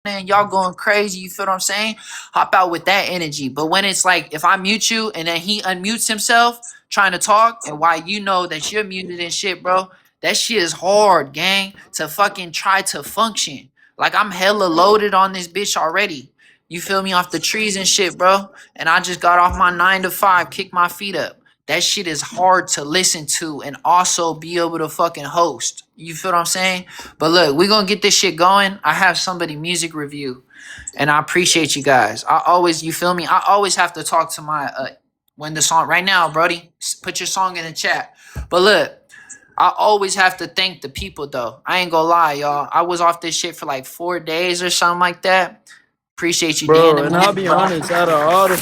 and y'all going crazy, you feel what I'm saying? Hop out with that energy. But when it's like if I mute you and then he unmutes himself trying to talk, and why you know that you're muted and shit, bro, that shit is hard, gang, to fucking try to function. Like I'm hella loaded on this bitch already. You feel me, off the trees and shit, bro. And I just got off my 9 to 5, kick my feet up. That shit is hard to listen to and also be able to fucking host. You feel what I'm saying? But look, we're gonna get this shit going. I have somebody music review, and I appreciate you guys. I always, you feel me? I always have to talk to my when the song right now, Brody. Put your song in the chat. But look, I always have to thank the people though. I ain't gonna lie, y'all. I was off this shit for like 4 days or something like that. Appreciate you, Dan. Bro, and I'll be honest, out of all the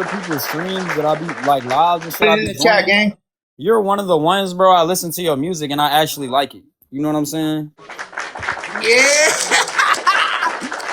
people's streams that I be like lives and shit Put I it in be the chat, joining, gang. you're one of the ones, bro. I listen to your music and I actually like it. You know what I'm saying? Yeah.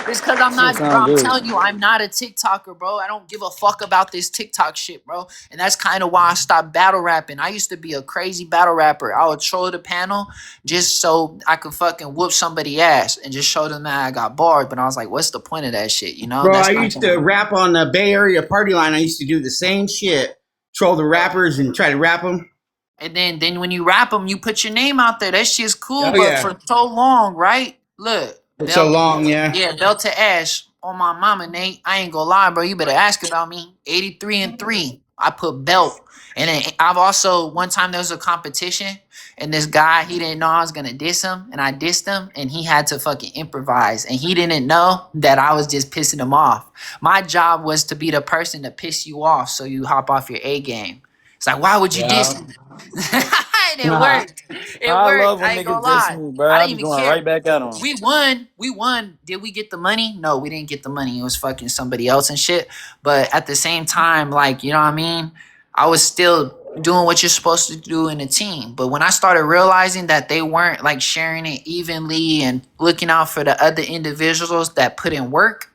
It's because I'm Shit not, bro. sound I'm good. telling you, I'm not a TikToker, bro. I don't give a fuck about this TikTok shit, bro. And that's kind of why I stopped battle rapping. I used to be a crazy battle rapper. I would troll the panel just so I could fucking whoop somebody ass and just show them that I got barred. But I was like, what's the point of that shit? You know, Bro, I that's not used to gonna. rap on the Bay Area party line. I used to do the same shit. Troll the rappers and try to rap them. And then when you rap them, you put your name out there. That shit's cool. Oh, But yeah. for so long, right? Look, For so Belt, long, yeah. yeah, Belt to Ash on my mama, Nate. I ain't gonna lie, bro. You better ask about me. 83-3. I put Belt. And then I've also, one time there was a competition, and this guy, he didn't know I was gonna diss him, and I dissed him, and he had to fucking improvise. And he didn't know that I was just pissing him off. My job was to be the person to piss you off so you hop off your A game. It's like, why would you diss Yeah. me? And it Nah. worked. It I worked. love when I ain't niggas gonna diss lie. me, bro. I I didn't be even going care. right back at them. We won. We won. Did we get the money? No, we didn't get the money. It was fucking somebody else and shit. But at the same time, like, you know what I mean? I was still doing what you're supposed to do in a team. But when I started realizing that they weren't like sharing it evenly and looking out for the other individuals that put in work,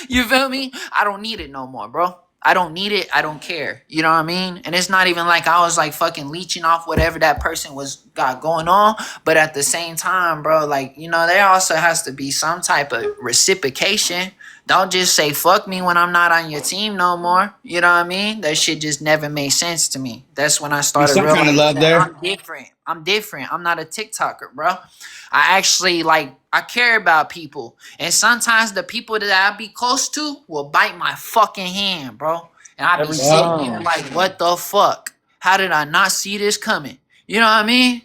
you feel me? I don't need it no more, bro. I don't need it. I don't care. You know what I mean? And it's not even like I was like fucking leeching off whatever that person was got going on. But at the same time, bro, like, you know, there also has to be some type of reciprocation. Don't just say fuck me when I'm not on your team no more. You know what I mean? That shit just never made sense to me. That's when I Be started some kind of realizing love that there. I'm different. I'm different. I'm not a TikToker, bro. I actually like I care about people. And sometimes the people that I be close to will bite my fucking hand, bro. And I be Every Yep. sitting here time. like, what the fuck? How did I not see this coming? You know what I mean?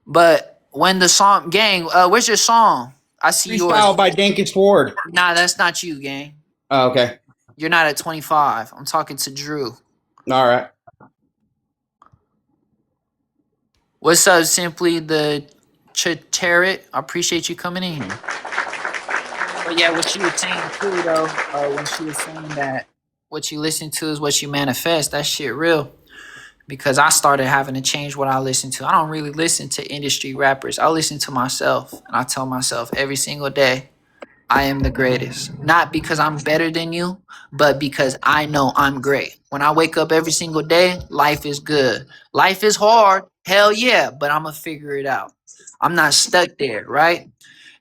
But when the song gang, where's your song? I see yours. Freestyle by Dankins Ward. Nah, that's not you, gang. Oh, okay. You're not at 25. I'm talking to Drew. All right. What's up, Simply the Chitarit? I appreciate you coming in. But yeah, what she was saying too, though, when she was saying that what you listen to is what you manifest, that shit real. Because I started having to change what I listen to. I don't really listen to industry rappers. I listen to myself, and I tell myself every single day, I am the greatest. Not because I'm better than you, but because I know I'm great. When I wake up every single day, life is good. Life is hard, hell yeah, but I'm gonna figure it out. I'm not stuck there, right?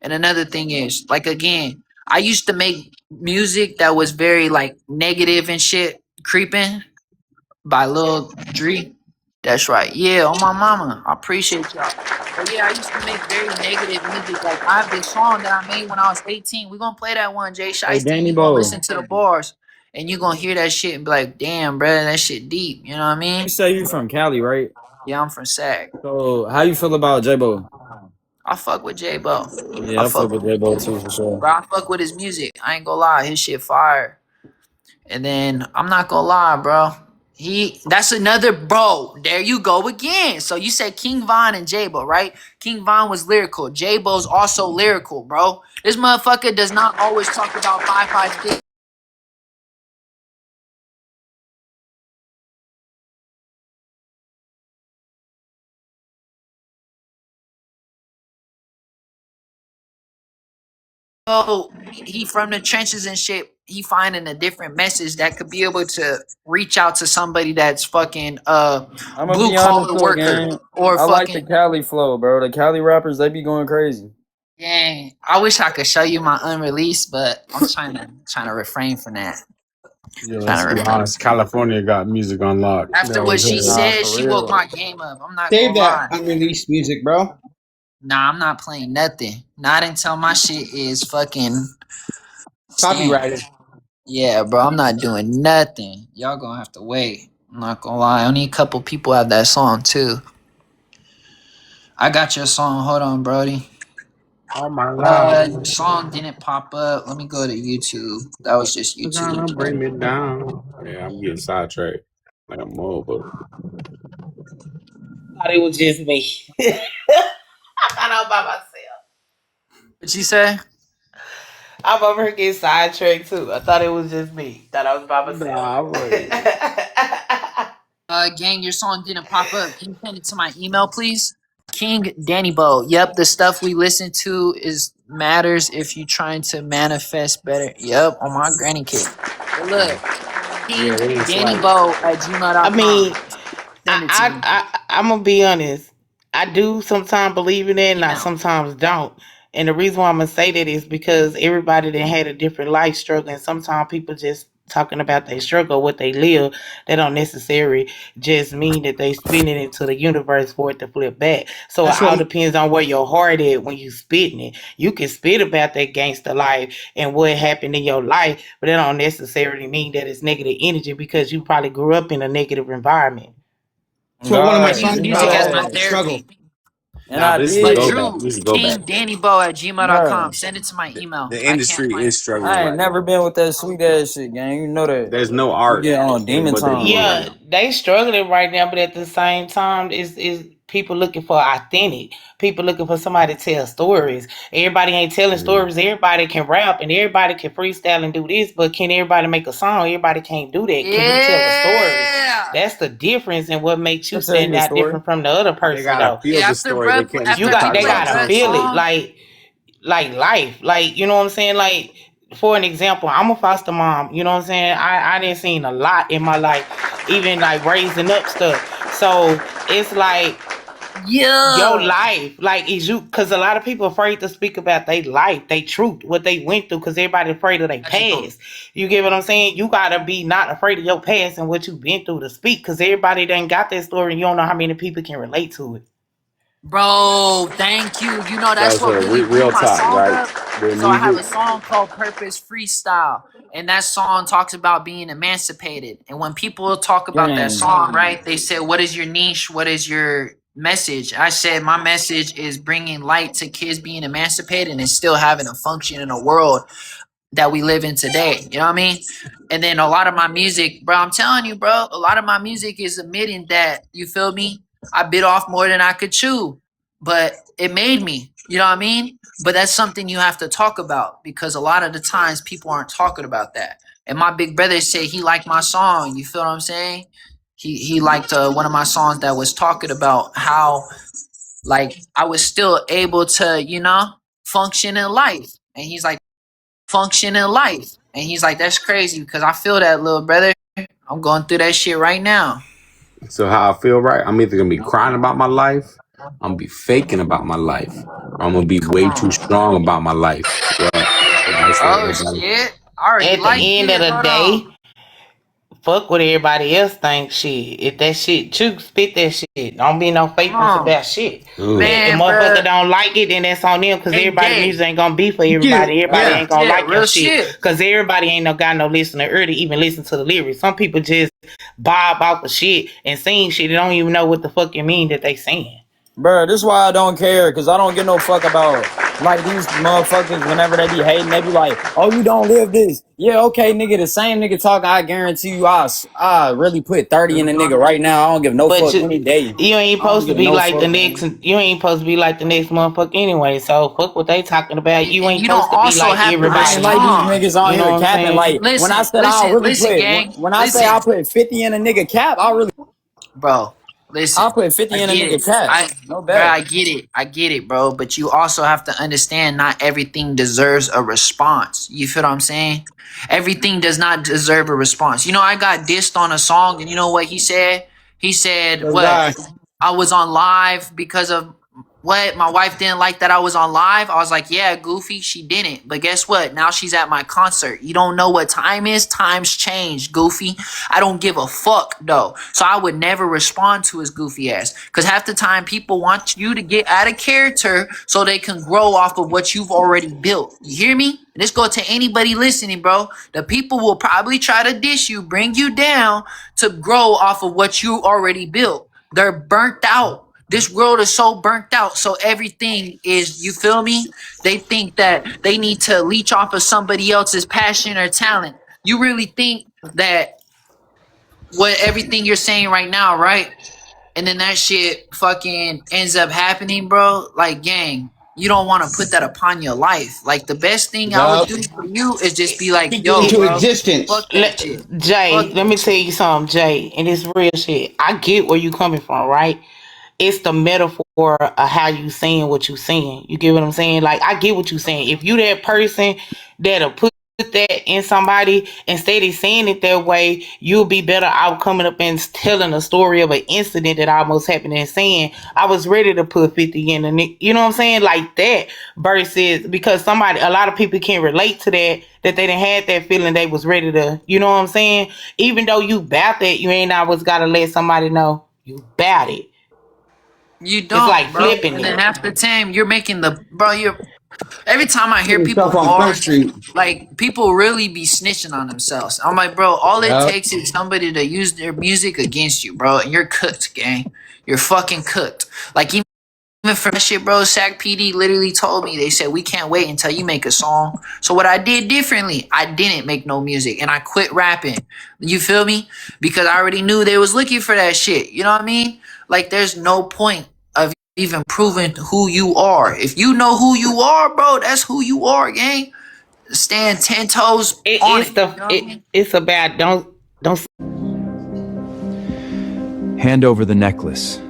And another thing is, like again, I used to make music that was very like negative and shit, creeping by Lil Dre. That's right. Yeah, on my mama. I appreciate y'all. But yeah, I used to make very negative music. Like I have this song that I made when I was 18. We're gonna play that one, Jay Hey, Shiesty, and Danny you're gonna Bo. listen to the bars and you're gonna hear that shit and be like, damn, bro, that shit deep. You know what I You mean? say you from Cali, right? Yeah, I'm from SAC. So how you feel about J-Bo? I fuck with J Bo. I Yeah, I fuck fuck with with J-Bo too for sure. bro, I fuck with his music. I ain't gonna lie, his shit fire. And then I'm not gonna lie, bro. That's another bro. There you go again. So you said King Von and J-Bo, right? King Von was lyrical. J-Bo's also lyrical, bro. This motherfucker does not always talk about 556. Oh, he from the trenches and shit. he finding a different message that could be able to reach out to somebody that's fucking I'm gonna blue be honest collar though, worker gang. or I like the fucking Cali flow, bro. The Cali rappers, they be going crazy. dang. I wish I could show you my unreleased, but I'm trying to refrain from that. Yeah, let's Trying to be refrain. honest. California got music unlocked. After That what was she her. Nah, said, for she woke my real. game up. I'm not Save gonna that lie. unreleased music, bro. Nah, I'm not playing nothing. Not until my shit is fucking stamped. Copyrighted. Yeah, bro, I'm not doing nothing. Y'all gonna have to wait. I'm not gonna lie. Only a couple people have that song too. I got your song. Hold on, Brody. Oh my love. Your song didn't pop up. Let me go to YouTube. That was just You're gonna YouTube. bring me down. Yeah, I'm getting sidetracked like a motherfucker. Thought it was just me. I thought I was by myself. What you say? I'm over here getting sidetracked too. I thought it was just me. Thought I was by Nah, myself. Gang, your song didn't pop up. Can you send it to my email, please? King Danny Bo. Yep, the stuff we listen to is matters if you trying to manifest better. Yep, on my granny kid. But look, yeah, King it's Danny like Bo at I gmail.com. mean, Send it to me. I'm gonna be honest. I do sometimes believe in it, and I Email. sometimes don't. And the reason why I'm gonna say that is because everybody that had a different life struggle, and sometimes people just talking about their struggle, what they live, they don't necessarily just mean that they spin it into the universe for it to flip back. So it That's all what depends on where your heart is when you spitting it. You can spit about that gangster life and what happened in your life, but it don't necessarily mean that it's negative energy because you probably grew up in a negative environment. that's what one of I my God, use songs you about music know as also my called that. Struggle. therapy. And nah, I but this is a But go did, back. Drew, This is a go back. King Danny Bo at bro. gmail.com. Send it to my email. The I can't industry find is it. struggling I ain't right never now. been with that sweet ass shit, gang. You know that. There's no You art get on in demon what they're doing time. right Yeah, now. they struggling right now, but at the same time, is people looking for authentic. People looking for somebody to tell stories. Everybody ain't telling Mm. stories. Everybody can rap and everybody can freestyle and do this, but can everybody make a song? Everybody can't do that. Can you tell a story? Yeah. That's the difference and what makes you I'll tell stand you a out story. different from the other They person gotta though. feel Yeah, the story. They can't just You be got he they talking played about gotta Brud's feel something. it song. like life. Like, you know what I'm saying? Like, for an example, I'm a foster mom, you know what I'm saying? I didn't seen a lot in my life, even like raising up stuff. So it's like your Yeah. life, like is you because a lot of people afraid to speak about their life, they truth, what they went through, because everybody afraid of their Got you, bro. past. You get what I'm saying? You gotta be not afraid of your past and what you've been through to speak, because everybody done got that story and you don't know how many people can relate to it. Bro, thank you. You know, that's So, what so really blew real my talk, song right? up. Their So I have music. a song called Purpose Freestyle. And that song talks about being emancipated. And when people talk about that Gang. song, right, they say, what is your niche? What is your message? I said, my message is bringing light to kids being emancipated and still having a function in a world that we live in today. You know what I mean? And then a lot of my music, bro, I'm telling you, bro, a lot of my music is admitting that, you feel me? I bit off more than I could chew, but it made me, you know what I mean? But that's something you have to talk about because a lot of the times people aren't talking about that. And my big brother said he liked my song. You feel what I'm saying? He liked one of my songs that was talking about how like I was still able to, function in life. And he's like, function in life. And he's like, that's crazy because I feel that, little brother. I'm going through that shit right now. So how I feel, right? I'm either gonna be crying about my life, I'm gonna be faking about my life, or I'm gonna be Come way too on. strong about my life. Well, Oh shit. I already At the like end of it. the Hold day, on. fuck what everybody else thinks. Shit, if that shit true, spit that shit. Don't be no Come fakeness on. about shit. ugh. If Man, motherfucker bruh. don't like it, then that's on them. Cause Hey, everybody Day. music ain't gonna be for Yeah, everybody. Everybody yeah. ain't gonna Yeah, like your real shit. shit. Cause everybody ain't no got no listener ear to even listen to the lyrics. Some people just bob out the shit and sing shit. They don't even know what the fuck it mean that they saying. Bro, this is why I don't care, because I don't give no fuck about, like, these motherfuckers, whenever they be hating, they be like, oh, you don't live this. Yeah, okay, nigga, the same nigga talking, I guarantee you, I really put 30 in the nigga right now. I don't give no But fuck you any day. you ain't I don't supposed to give be no like the fuck, next. man. You ain't supposed to be like the next motherfucker anyway. So fuck what they talking about. You And ain't you don't supposed to be also like have to I ain't everybody. like these respond. niggas on You know here what I'm capping. saying? Like, when I Listen, said I'll listen, really listen, put, gang. when I say Listen, I'll put 50 in a nigga cap, I really, bro. Listen, I'll put 50 I in a get it. nigga cash. No Bro, bet. I get it, bro. But you also have to understand, not everything deserves a response. You feel what I'm saying? Everything does not deserve a response. You know, I got dissed on a song, and you know what he said? He said, So "What? guys, I was on live because of what? My wife didn't like that I was on live." I was like, "Yeah, Goofy, she didn't. But guess what? Now she's at my concert. You don't know what time is? Times change, Goofy. I don't give a fuck, though. So I would never respond to his goofy ass. Because half the time, people want you to get out of character so they can grow off of what you've already built. You hear me? And this go to anybody listening, bro. The people will probably try to dish you, bring you down to grow off of what you already built. They're burnt out. This world is so burnt out. So everything is, you feel me? They think that they need to leech off of somebody else's passion or talent. You really think that what everything you're saying right now, right? And then that shit fucking ends up happening, bro. Like, gang, you don't want to put that upon your life. Like, the best thing I would yup. do for you is just be like, Speak it yo, into bro, existence. fuck that shit. Jay, Fuck let me that tell shit. you something, Jay, and it's real shit. I get where you coming from, right? It's the metaphor of how you saying what you saying. You get what I'm saying? Like, I get what you saying. If you that person that'll put that in somebody, instead of saying it that way, you'll be better out coming up and telling a story of an incident that almost happened and saying, I was ready to put 50 in the, you know what I'm saying? Like that, versus, because a lot of people can relate to that they didn't had that feeling they was ready to, you know what I'm saying? Even though you bout that, you ain't always got to let somebody know you bout it. You It's like don't, bro. flipping And then it. half the time, you're making the, bro, you're, every time I hear Put people yourself on Front bars, Street. like, people really be snitching on themselves. I'm like, bro, all it Yup. takes is somebody to use their music against you, bro, and you're cooked, gang. You're fucking cooked. Like, even for that shit, bro, Sac PD literally told me, they said, we can't wait until you make a song. So what I did differently, I didn't make no music, and I quit rapping. You feel me? Because I already knew they was looking for that shit. You know what I mean? Like, there's no point of even proving who you are. If you know who you are, bro, that's who you are, gang. Stand 10 toes on it. You know what I mean? It's about don't. Hand over the necklace.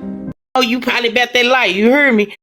Oh, you probably bet that light. You heard me.